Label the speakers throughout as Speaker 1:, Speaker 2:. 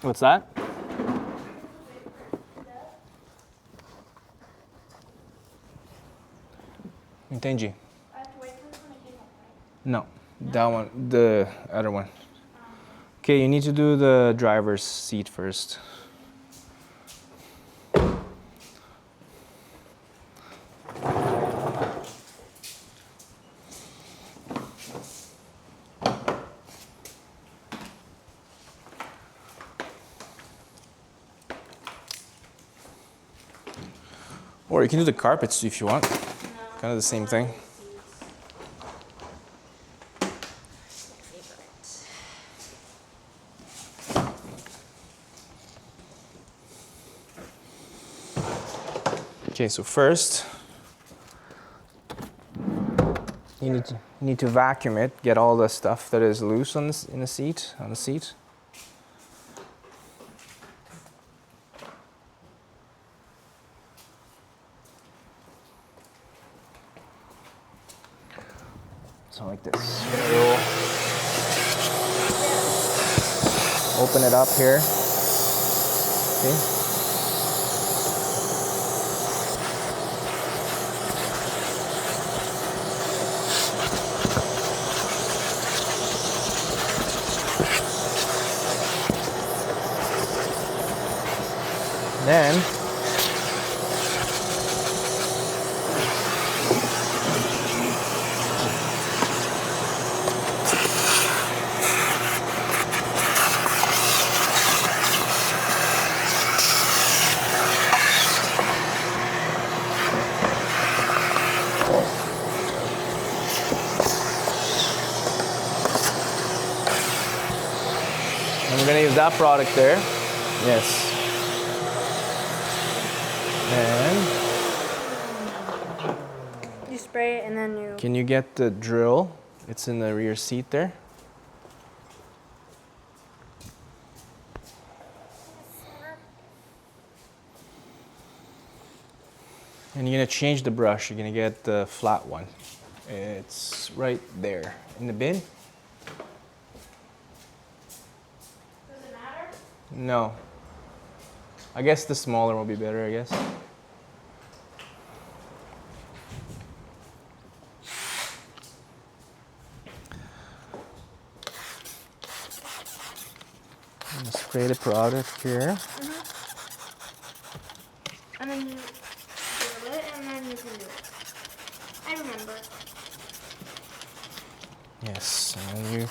Speaker 1: What's that? Entendi.
Speaker 2: I have to wait for this one to heat up, right?
Speaker 1: No, that one, the other one. Okay, you need to do the driver's seat first. Or you can do the carpets if you want.
Speaker 2: No.
Speaker 1: Kind of the same thing. Okay, so first you need to vacuum it, get all the stuff that is loose on the seat. So like this. You'll open it up here. Okay. Then we're gonna use that product there. Yes. And
Speaker 2: You spray it and then you...
Speaker 1: can you get the drill? It's in the rear seat there. And you're gonna change the brush. You're gonna get the flat one. It's right there in the bin.
Speaker 2: Does it matter?
Speaker 1: No. I guess the smaller will be better, I guess. I'm gonna spray the product here.
Speaker 2: And then you do it and then you can do it. I remember.
Speaker 1: Yes, and then you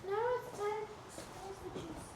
Speaker 2: Now it's time to expose the juices.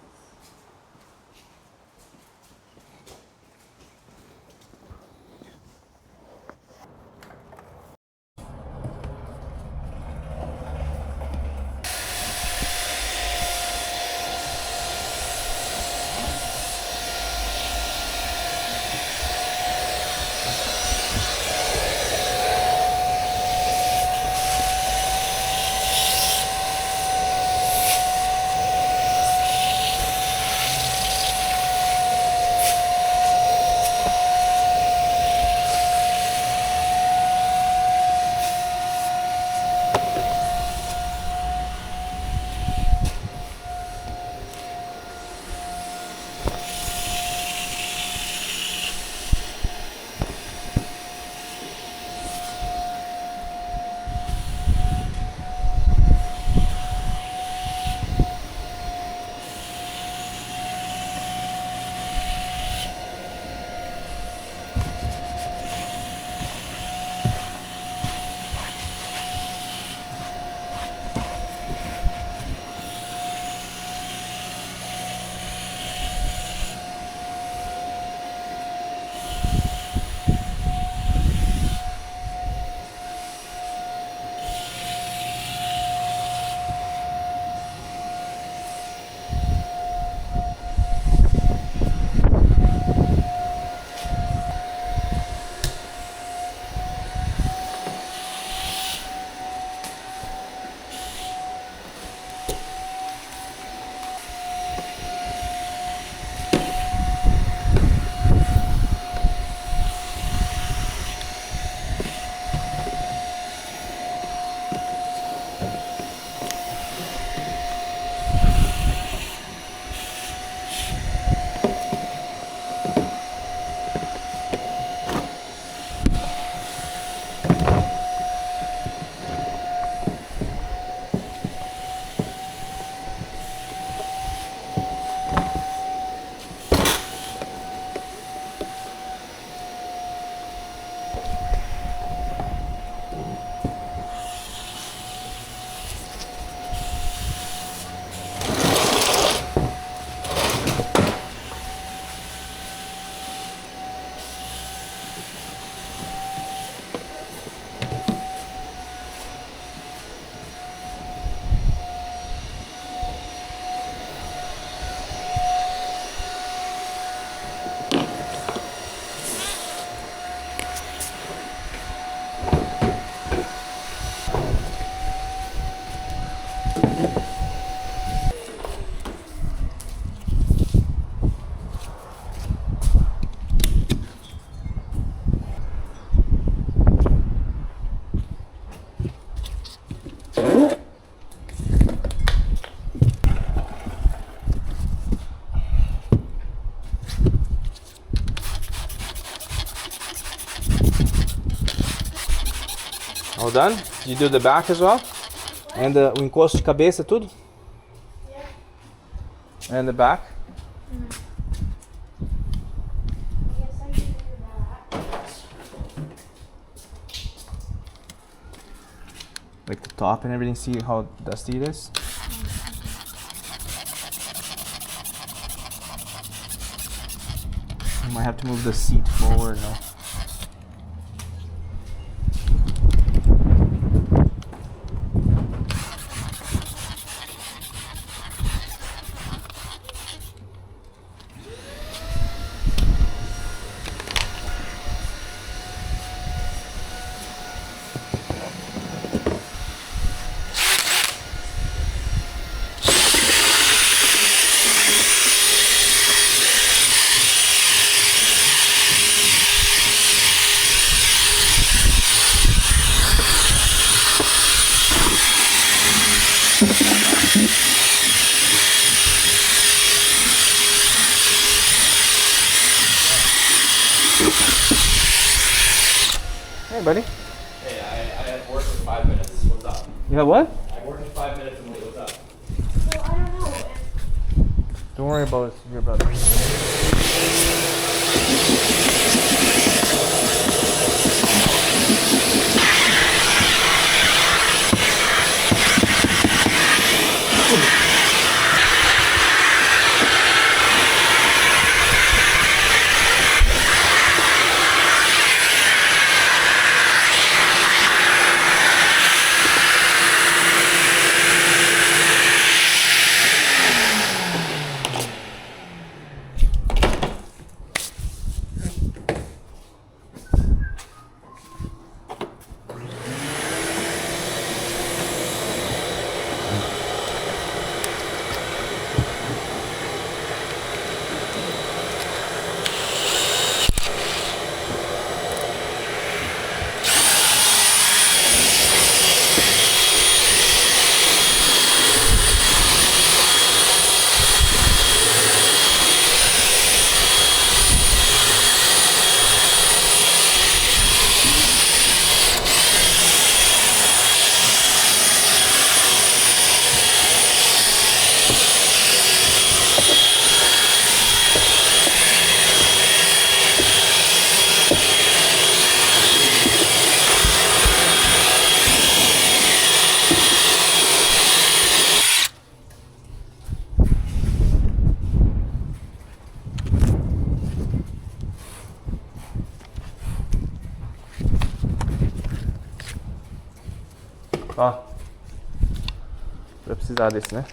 Speaker 1: All done? You do the back as well? And o encosto de cabeça, tudo?
Speaker 2: Yeah.
Speaker 1: And the back?
Speaker 2: I guess I can do that.
Speaker 1: Like the top and everything, see how dusty it is? I might have to move the seat forward now. Hey, buddy.
Speaker 3: Hey, I had work in 5 minutes. What's up?
Speaker 1: You have what?
Speaker 3: I worked in 5 minutes and wait, what's up?
Speaker 2: Well, I don't know.
Speaker 1: Don't worry about your brother. Ó, vai precisar desse, né?